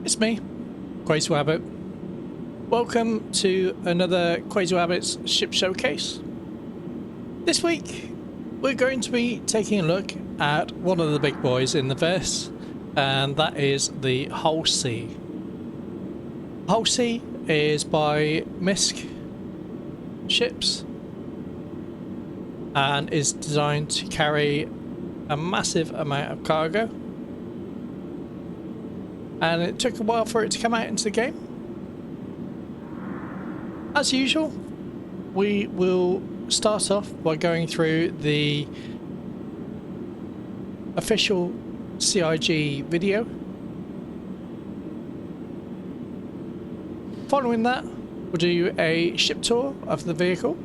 It's me, Cwazywabit. Welcome to another Cwazywabit's ship showcase. This week we're going to be taking a look at one of the big boys in the verse, and that is the Hull C. Hull C is by MISC ships and is designed to carry a massive amount of cargo, and it took a while for it to come out into the game. As usual, we will start off by going through the official CIG video. Following that, we'll do a ship tour of the vehicle,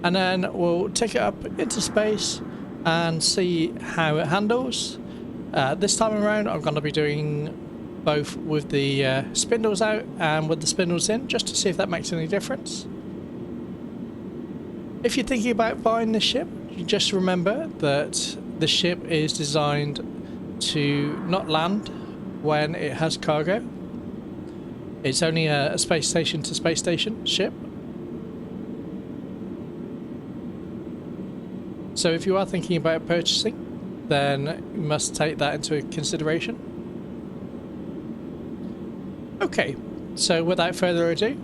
and then we'll take it up into space and see how it handles. This time around I'm going to be doing both with the spindles out and with the spindles in, just to see if that makes any difference. If you're thinking about buying this ship, you just remember that the ship is designed to not land when it has cargo. It's only a space station to space station ship. So if you are thinking about purchasing, then you must take that into consideration. Okay, so without further ado,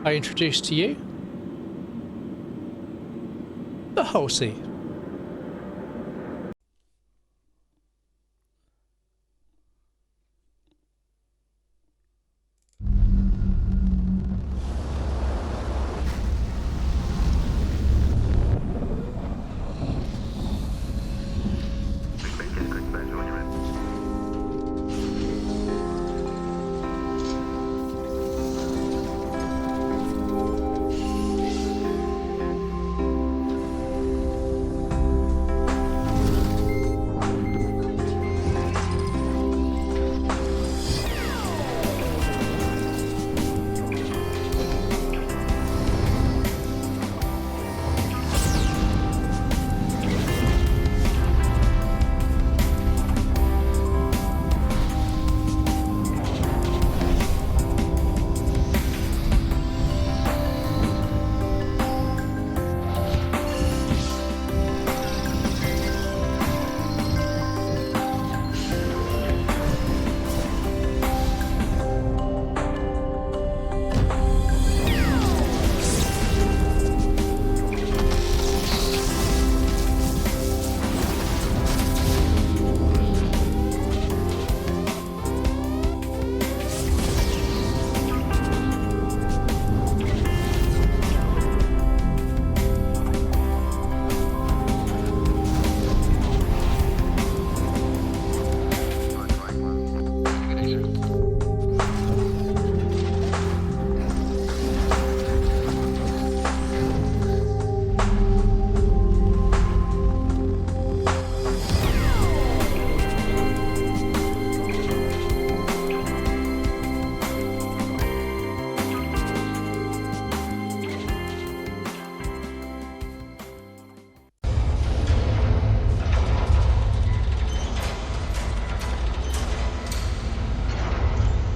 I introduce to you the Hull C.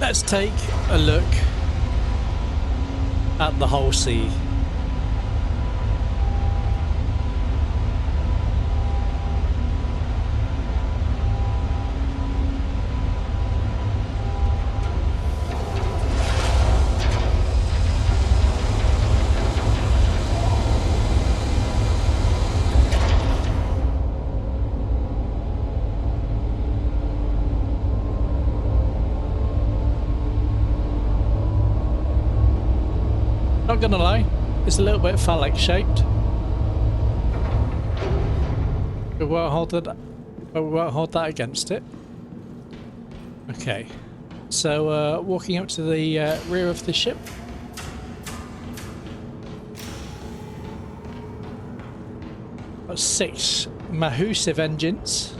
Let's take a look at the Hull C. Not gonna lie, it's a little bit phallic shaped. We won't hold that against it. Okay, so walking up to the rear of the ship. Got 6 massive engines.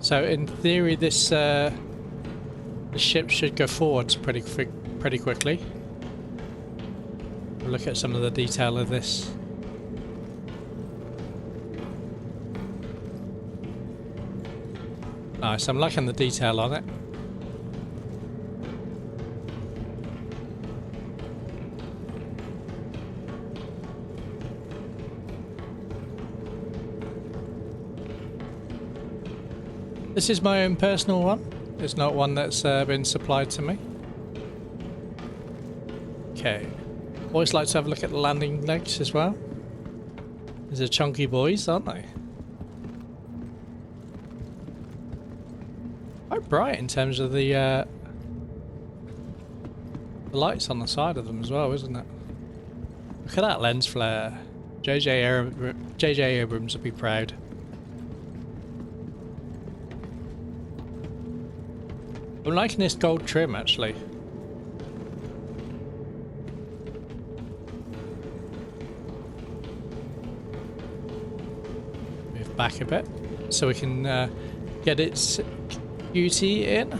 So in theory, this the ship should go forwards pretty quickly. We'll look at some of the detail of this. Nice, I'm liking the detail on it. This is my own personal one. It's not one that's been supplied to me. Okay. Always like to have a look at the landing legs as well. These are chunky boys, aren't they? Quite bright in terms of the lights on the side of them as well, isn't it? Look at that lens flare. JJ Abrams would be proud. I'm liking this gold trim actually. Move back a bit so we can get its beauty in.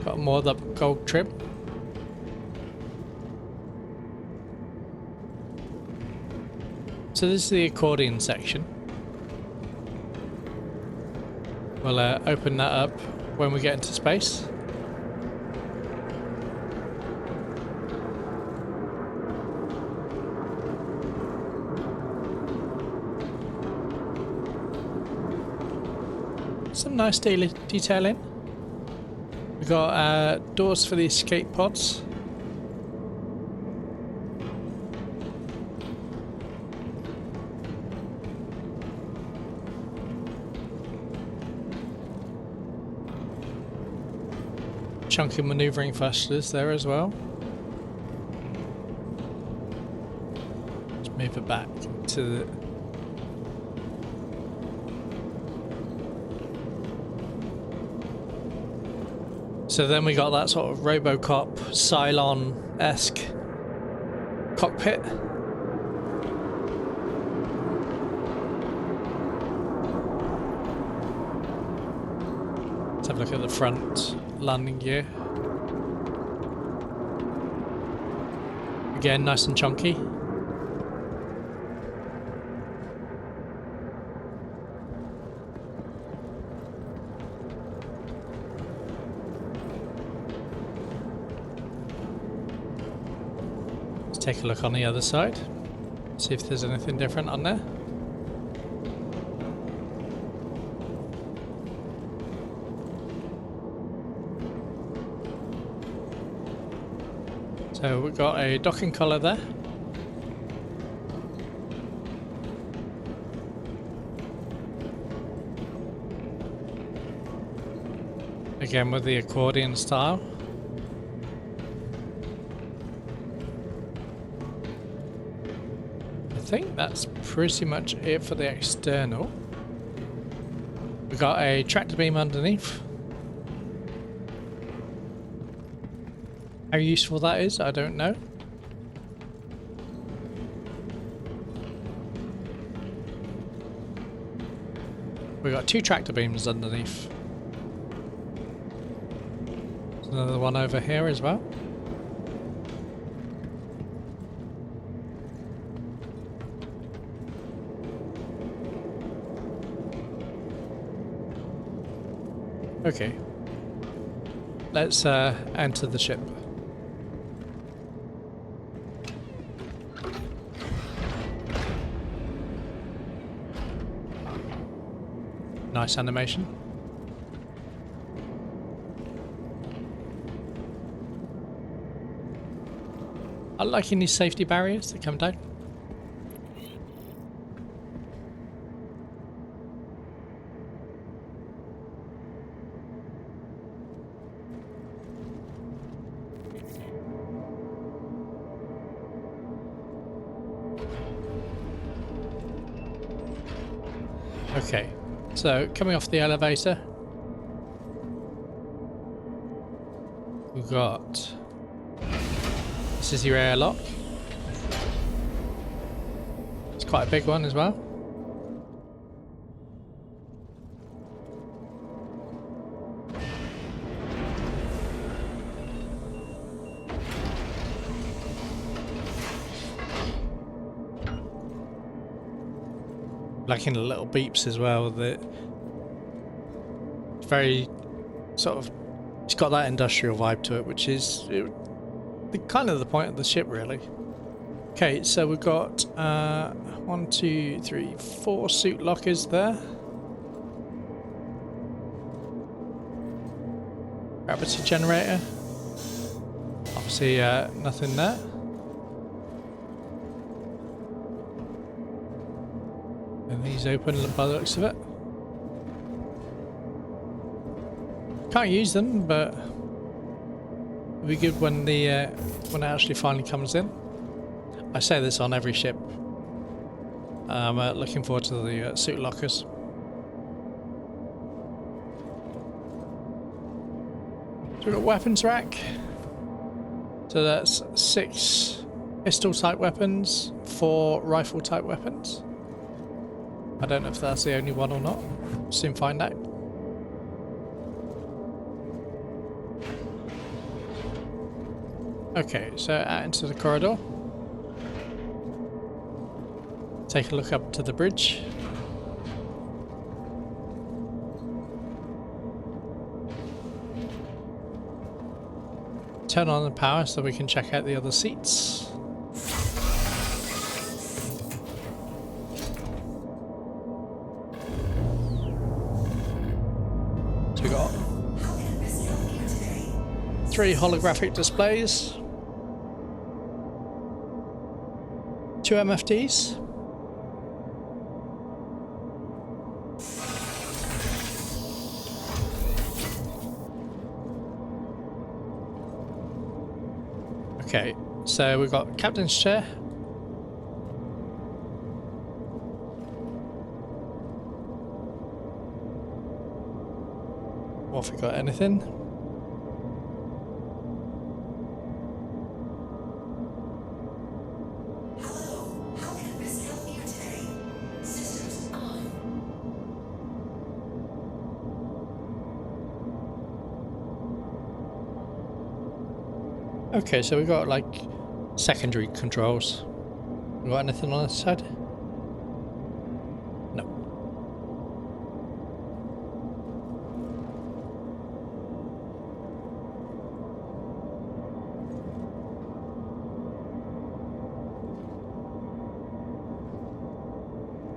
Got more of the gold trim. So this is the accordion section. We'll open that up when we get into space. Some nice detailing. We've got doors for the escape pods. Chunky maneuvering thrusters there as well. Let's move it back to the... So then we got that sort of Robocop, Cylon-esque cockpit. Let's have a look at the front landing gear. Again, nice and chunky. Let's take a look on the other side. See if there's anything different on there. So we've got a docking collar there. Again with the accordion style. I think that's pretty much it for the external. We've got a tractor beam underneath. How useful that is, I don't know. We've got two tractor beams underneath. There's another one over here as well. Okay. Let's enter the ship. Nice animation. I like these safety barriers that come down. Okay. So, coming off the elevator, we've got, this is your airlock. It's quite a big one as well. Liking the little beeps as well that very sort of, it's got that industrial vibe to it, which is kind of the point of the ship, really. Okay, so we've got 1, 2, 3, 4 suit lockers there. Gravity generator. Obviously, nothing there. And these open by the looks of it. Can't use them, but it'll be good when the when it actually finally comes in. I say this on every ship. I'm looking forward to the suit lockers. So we've got weapons rack. So that's 6 pistol type weapons, 4 rifle type weapons. I don't know if that's the only one or not. Soon find out. Okay, so out into the corridor. Take a look up to the bridge. Turn on the power so we can check out the other seats. So we got 3 holographic displays, 2 MFDs. Okay, so we've got captain's chair. What have we got? Anything? Hello, how can MISC help you today? Systems on. Okay, so we've got like secondary controls. We got anything on this side? No.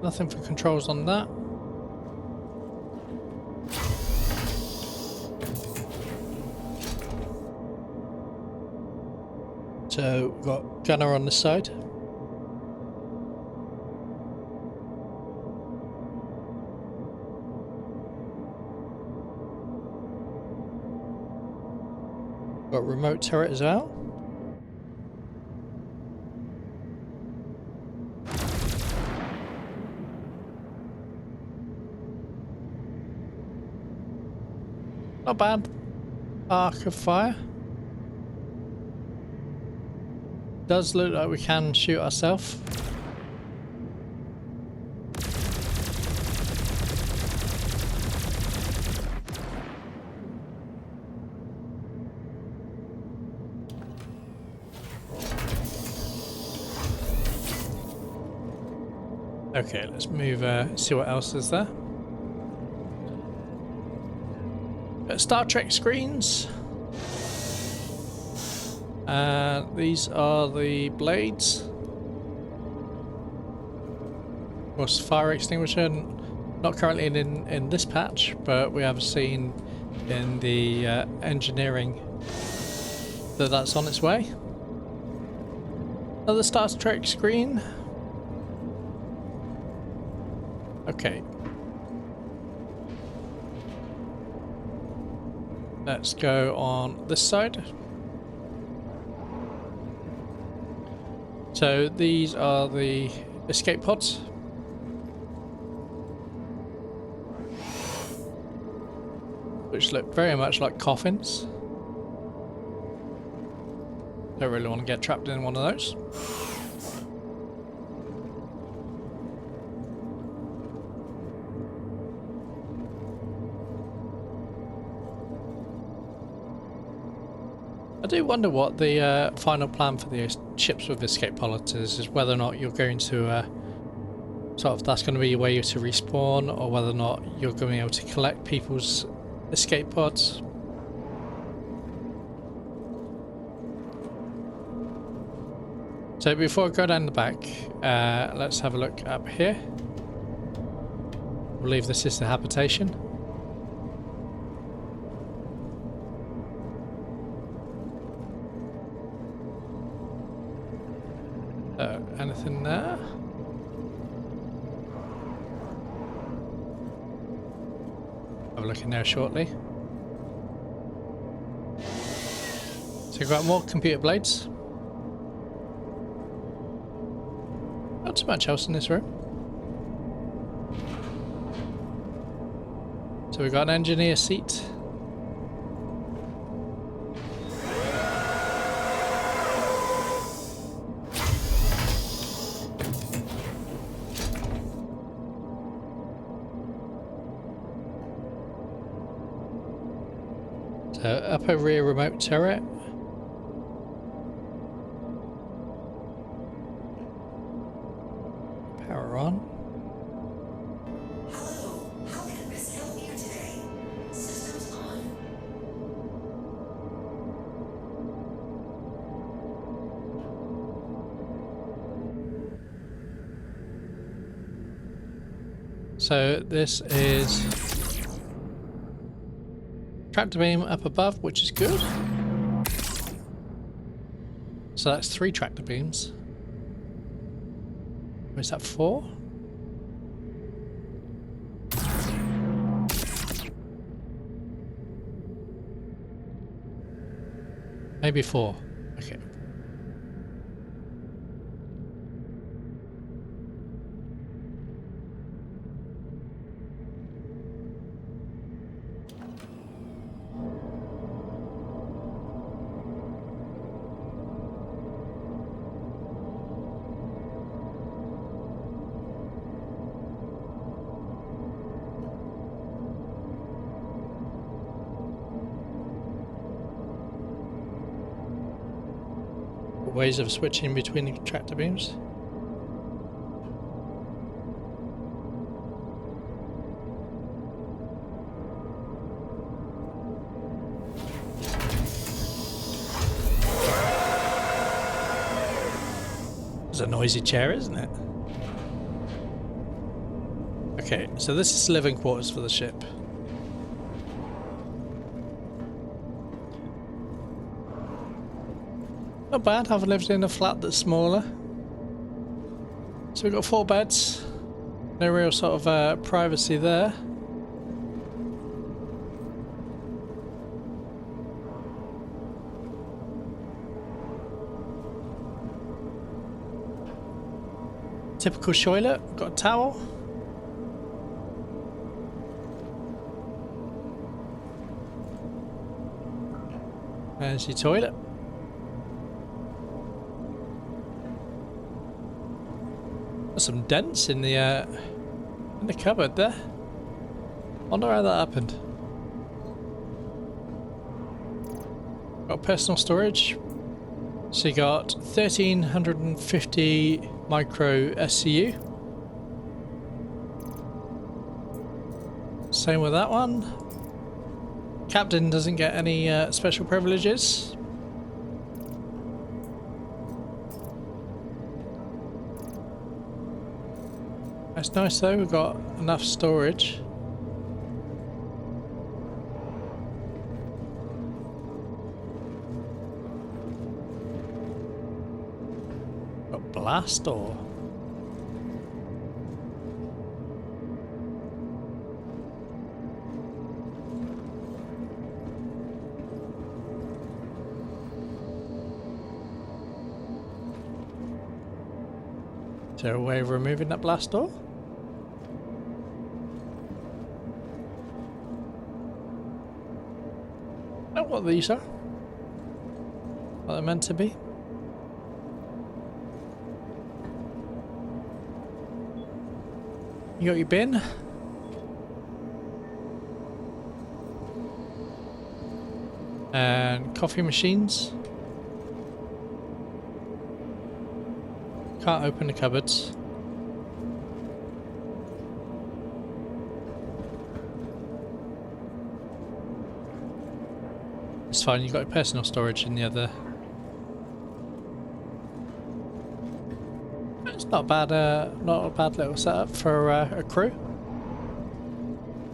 Nothing for controls on that. So we've got gunner on this side. Got remote turret as well. Not bad. Arc of fire. Does look like we can shoot ourselves. Okay, let's move, see what else is there. Star Trek screens. These are the blades. Of course, fire extinguisher, not currently in this patch, but we have seen in the engineering that that's on its way. Another Star Trek screen. Okay. Let's go on this side. So these are the escape pods. Which look very much like coffins. Don't really want to get trapped in one of those. I do wonder what the final plan for the ships with escape pods is whether or not you're going to sort of, that's going to be your way to respawn, or whether or not you're going to be able to collect people's escape pods. So before I go down the back, let's have a look up here. I believe this is the habitation. So, anything there? Have a look in there shortly. So we've got more computer blades. Not too much else in this room. So we've got an engineer seat. So upper rear remote turret. Power on. Hello, how can MISC help you today? Systems on. So this is tractor beam up above, which is good. So that's 3 tractor beams. Or is that 4? Maybe 4. Okay. Ways of switching between the tractor beams. It's a noisy chair, isn't it? Okay, so this is living quarters for the ship. Not bad, I've lived in a flat that's smaller. So we've got 4 beds. No real sort of privacy there. Typical toilet, got a towel. There's your toilet. Some dents in the cupboard there. Wonder how that happened. Got personal storage. So you got 1350 micro SCU. Same with that one. Captain doesn't get any special privileges. That's nice though, we've got enough storage. Got blast door. Is there a way of removing that blast door? Oh, what these are? What they're meant to be? You got your bin? And coffee machines. Can't open the cupboards. It's fine, you've got your personal storage in the other. It's not bad, not a bad little setup for a crew.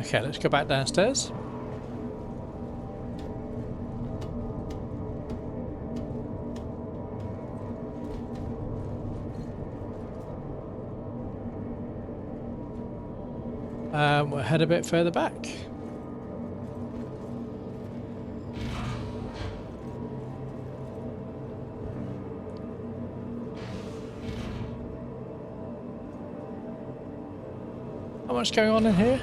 Okay, let's go back downstairs. We'll head a bit further back. Not much going on in here.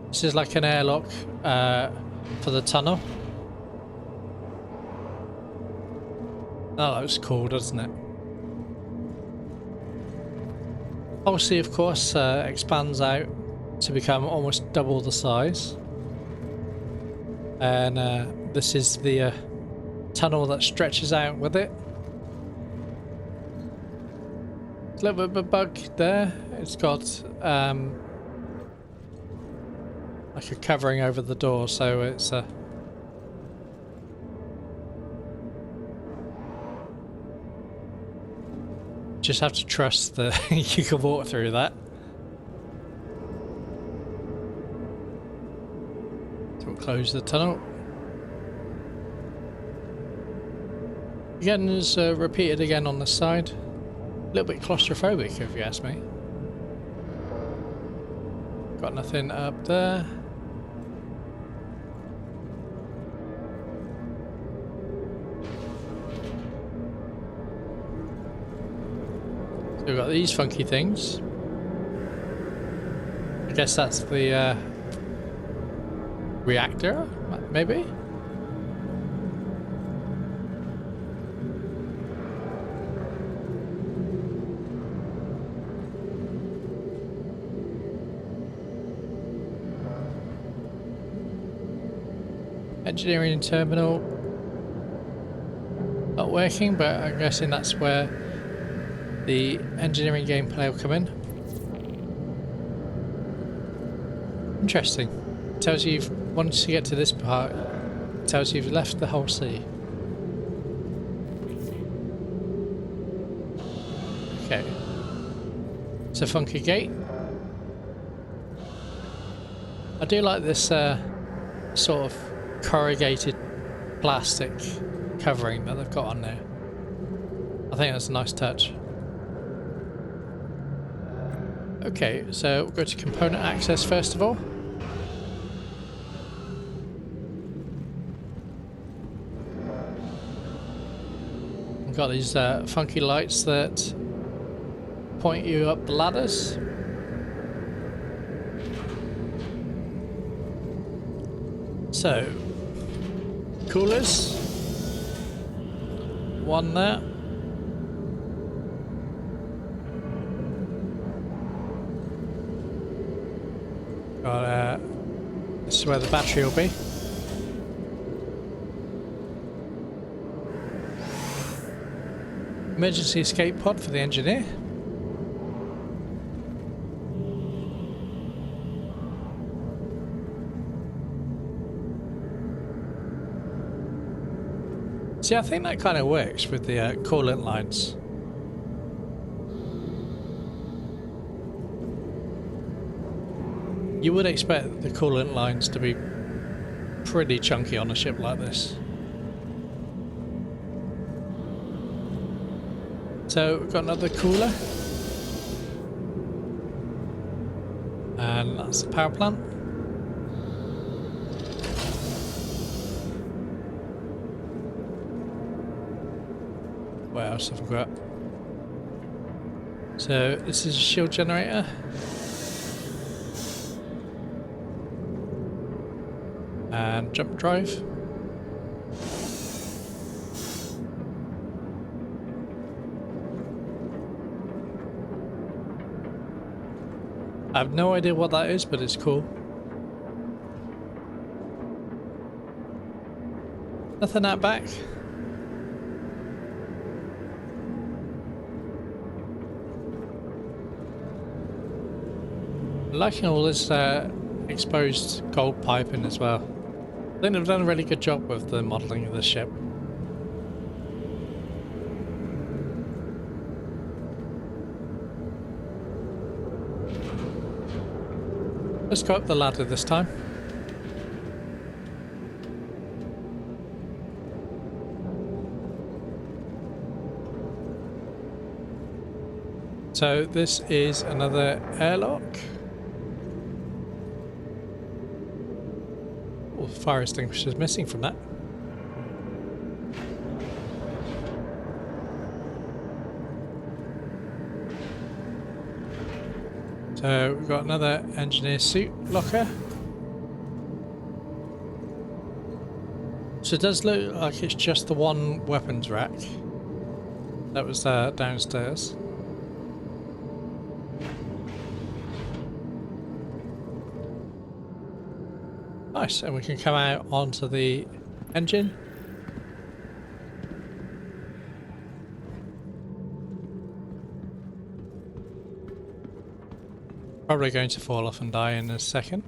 This is like an airlock for the tunnel. Oh, that looks cool, doesn't it? Hull C, of course, expands out to become almost double the size. And this is the tunnel that stretches out with it. A little bit of a bug there. It's got like a covering over the door, so it's just have to trust that you can walk through that. So we'll close the tunnel. Again, is repeated again on the side. A little bit claustrophobic, if you ask me. Got nothing up there. So we've got these funky things. I guess that's the reactor, maybe? Engineering terminal not working, but I'm guessing that's where the engineering gameplay will come in. Interesting. Tells you once you get to this part, it tells you you've left the Hull C. Okay. It's a funky gate. I do like this sort of corrugated plastic covering that they've got on there. I think that's a nice touch. Okay, so we'll go to component access first of all. We've got these funky lights that point you up the ladders. So, coolers. One there. Got this is where the battery will be. Emergency escape pod for the engineer. See, I think that kind of works with the coolant lines. You would expect the coolant lines to be pretty chunky on a ship like this. So we've got another cooler. And that's the power plant. What else have we got? So this is a shield generator. And jump drive. I have no idea what that is, but it's cool. Nothing out back. I'm liking all this exposed gold piping as well. think they've done a really good job with the modelling of the ship. Let's go up the ladder this time. So this is another airlock. Oh, fire extinguisher's missing from that. So we've got another engineer suit locker. So it does look like it's just the one weapons rack that was downstairs. Nice, and we can come out onto the engine. Probably going to fall off and die in a second.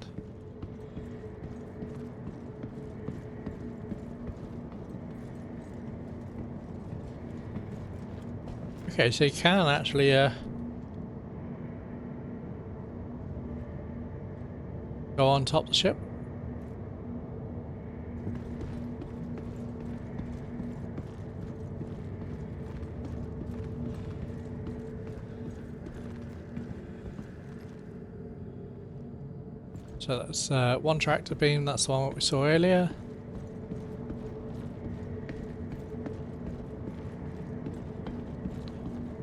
Okay, so you can actually go on top of the ship. So that's one tractor beam, that's the one we saw earlier.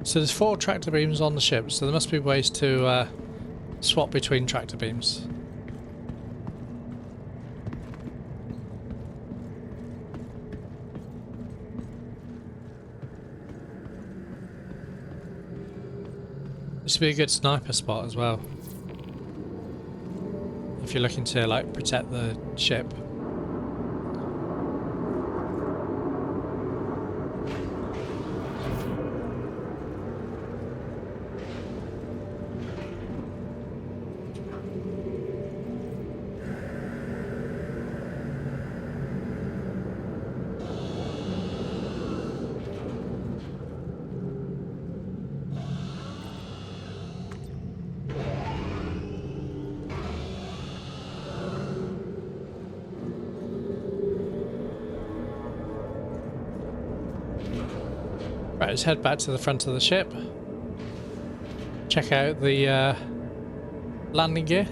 So there's 4 tractor beams on the ship, so there must be ways to swap between tractor beams. This would be a good sniper spot as well, if you're looking to like protect the ship. Right, let's head back to the front of the ship. Check out the landing gear.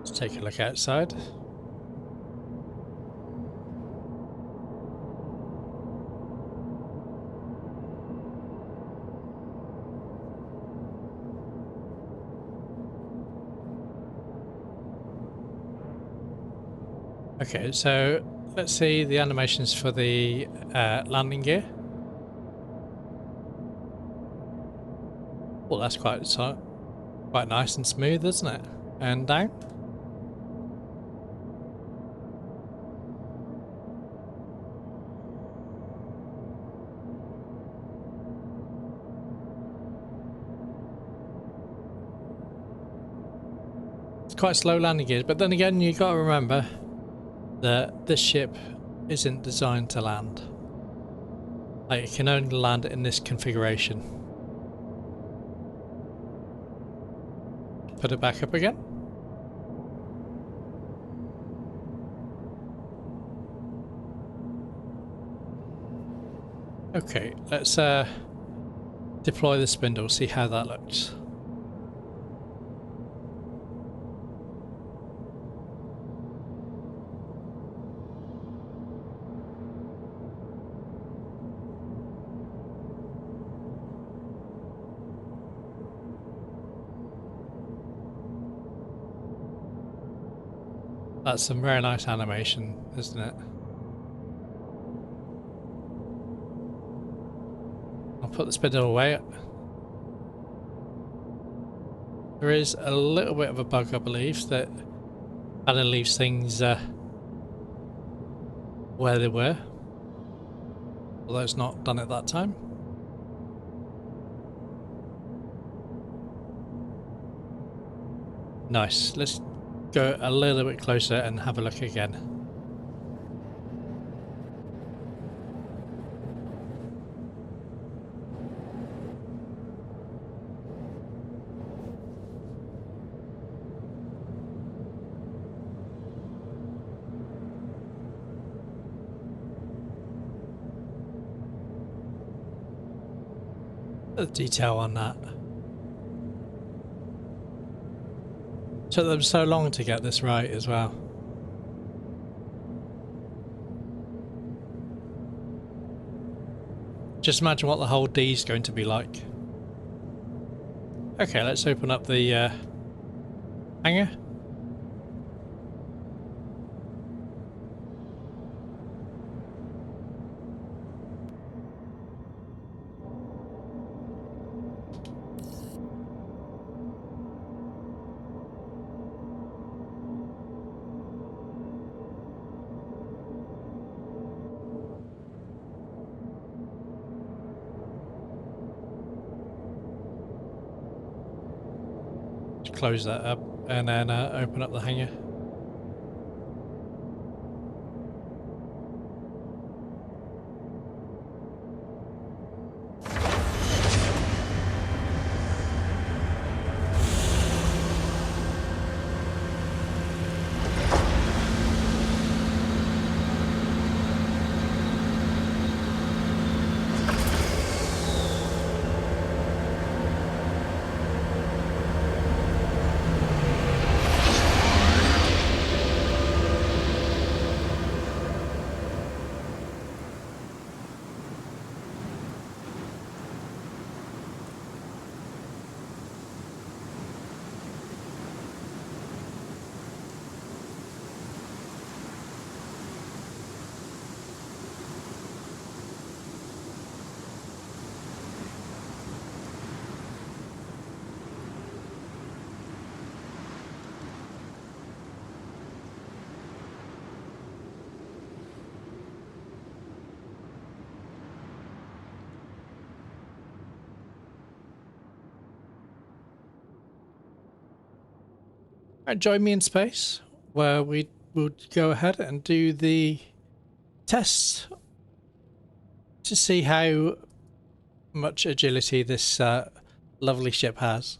Let's take a look outside. Okay, so let's see the animations for the landing gear. Well, that's quite nice and smooth, isn't it? And down. It's quite slow landing gears, but then again, you got to remember that this ship isn't designed to land. Like, it can only land in this configuration. Put it back up again. Okay, let's deploy the spindle, see how that looks. That's some very nice animation, isn't it? I'll put the spindle away. There is a little bit of a bug, I believe, that kind of leaves things where they were, although it's not done at that time. Nice. Let's go a little bit closer and have a look again. The detail on that. Took them so long to get this right as well. Just imagine what the whole D is going to be like. Okay, let's open up the hangar. Close that up and then open up the hangar. Right, join me in space, where we would go ahead and do the tests to see how much agility this lovely ship has.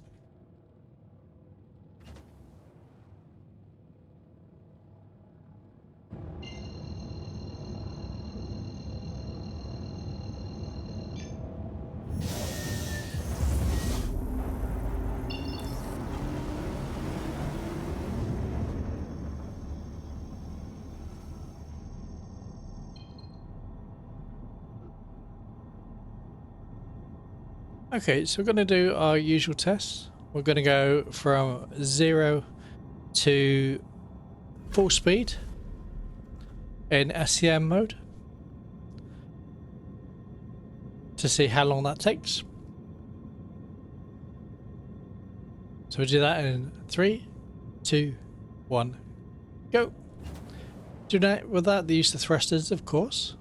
Okay, so we're going to do our usual tests. We're going to go from 0 to full speed in SCM mode to see how long that takes. So we'll do that in 3, 2, 1, go. Do that with that, the use of thrusters, of course.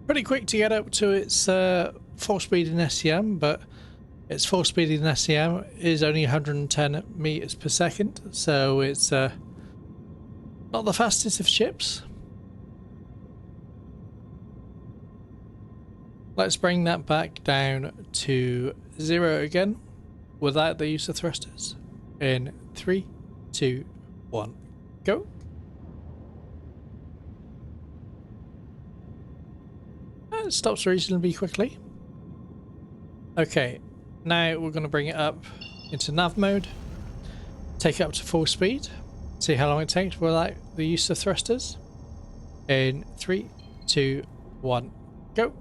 Pretty quick to get up to its full speed in SCM, but its full speed in SCM is only 110 meters per second, so it's not the fastest of ships. Let's bring that back down to 0 again without the use of thrusters in 3, 2, 1, go. It stops reasonably quickly. Okay, now we're going to bring it up into nav mode, take it up to full speed, see how long it takes without the use of thrusters in 3, 2, 1, go.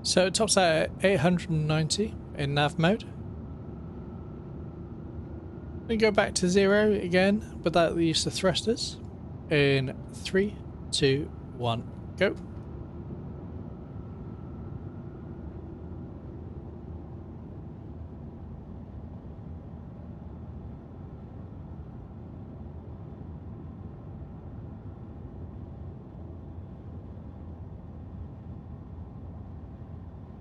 So it tops out at 890 in nav mode. We go back to 0 again without the use of thrusters. In 3, 2, 1, go.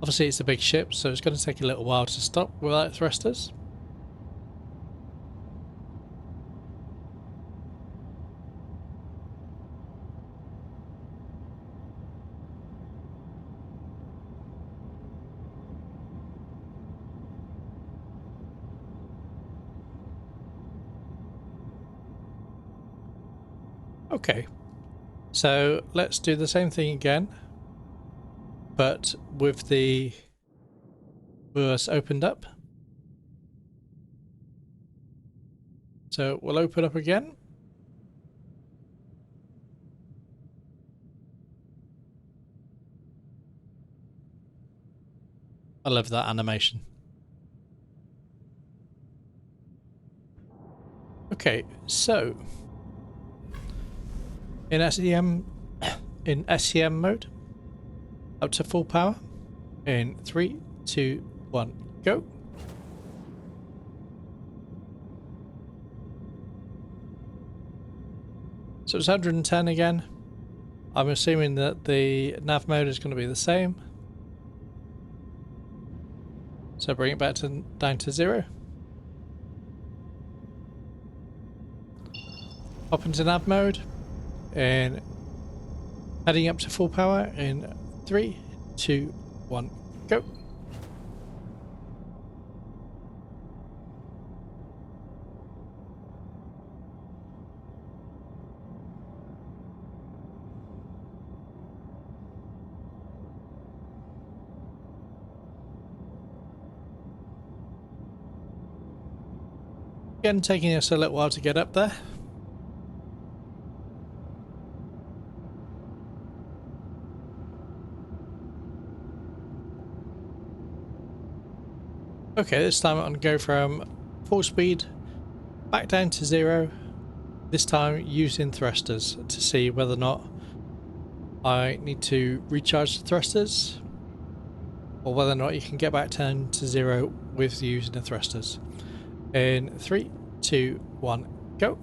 Obviously it's a big ship, so it's going to take a little while to stop without thrusters. Okay, so let's do the same thing again, but with the reverse opened up. So we'll open up again. I love that animation. Okay, so in SEM mode, up to full power. In 3, 2, 1, go. So it's 110 again. I'm assuming that the nav mode is going to be the same. So bring it back to down to 0. Hop into nav mode and heading up to full power in 3, 2, 1, go. Again, taking us a little while to get up there. Okay, this time I'm going to go from full speed back down to 0, this time using thrusters to see whether or not I need to recharge the thrusters or whether or not you can get back down to 0 with using the thrusters. In 3, 2, 1, go.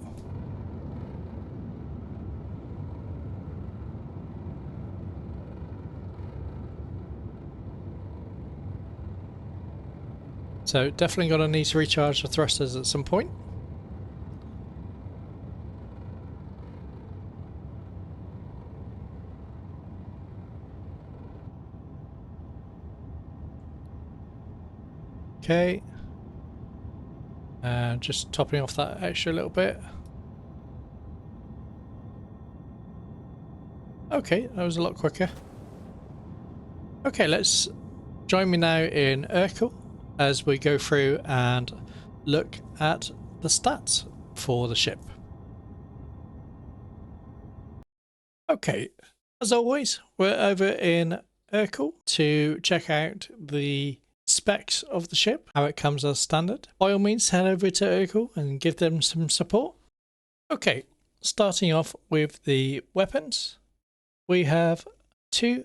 So definitely going to need to recharge the thrusters at some point. Okay. And just topping off that extra little bit. Okay, that was a lot quicker. Okay, let's join me now in Urkel as we go through and look at the stats for the ship. Okay, as always, we're over in Urkel to check out the specs of the ship, how it comes as standard. By all means, head over to Urkel and give them some support. Okay, starting off with the weapons, we have 2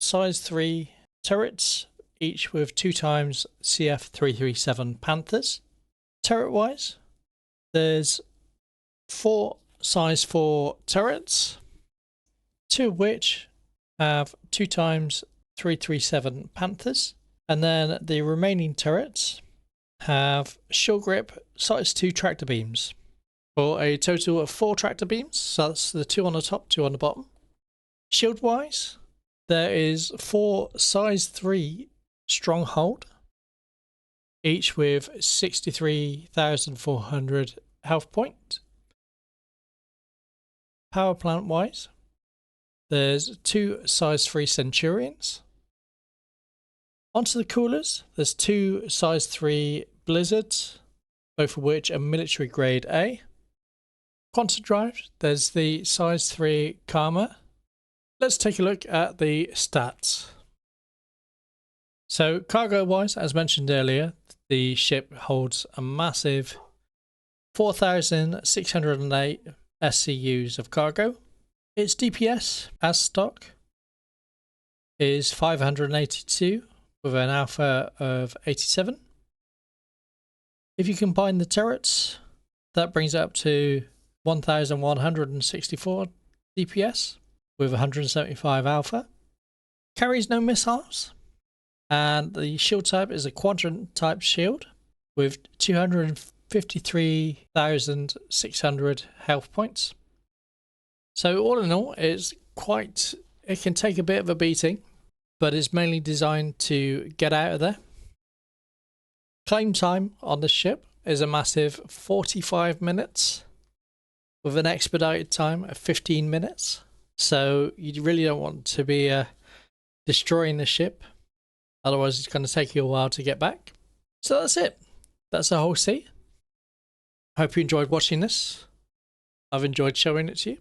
size 3 turrets, each with 2 times CF337 Panthers. Turret wise, there's 4 size 4 turrets, 2 of which have 2 times 337 Panthers, and then the remaining turrets have shore grip size 2 tractor beams for a total of 4 tractor beams. So that's the 2 on the top, 2 on the bottom. Shield wise, there is 4 size 3 stronghold, each with 63,400 health points. Power plant wise, there's 2 size 3 centurions. Onto the coolers, there's 2 size 3 blizzards, both of which are military grade A. Quantum drive, there's the size 3 Karma. Let's take a look at the stats. So cargo wise, as mentioned earlier, the ship holds a massive 4,608 SCUs of cargo. Its DPS as stock is 582 with an alpha of 87. If you combine the turrets, that brings it up to 1,164 DPS with 175 alpha. Carries no missiles, and the shield type is a quadrant type shield with 253,600 health points. So all in all, it can take a bit of a beating, but it's mainly designed to get out of there. Claim time on the ship is a massive 45 minutes with an expedited time of 15 minutes. So you really don't want to be destroying the ship. Otherwise, it's going to take you a while to get back. So that's it. That's the Hull C. Hope you enjoyed watching this. I've enjoyed showing it to you.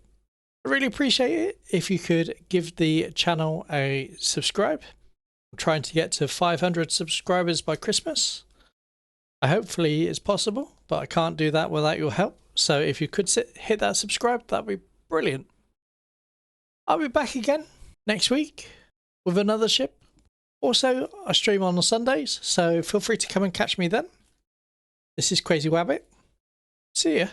I really appreciate it if you could give the channel a subscribe. I'm trying to get to 500 subscribers by Christmas. Hopefully it's possible, but I can't do that without your help. So if you could hit that subscribe, that'd be brilliant. I'll be back again next week with another ship. Also, I stream on Sundays, so feel free to come and catch me then. This is Cwazywabit. See ya.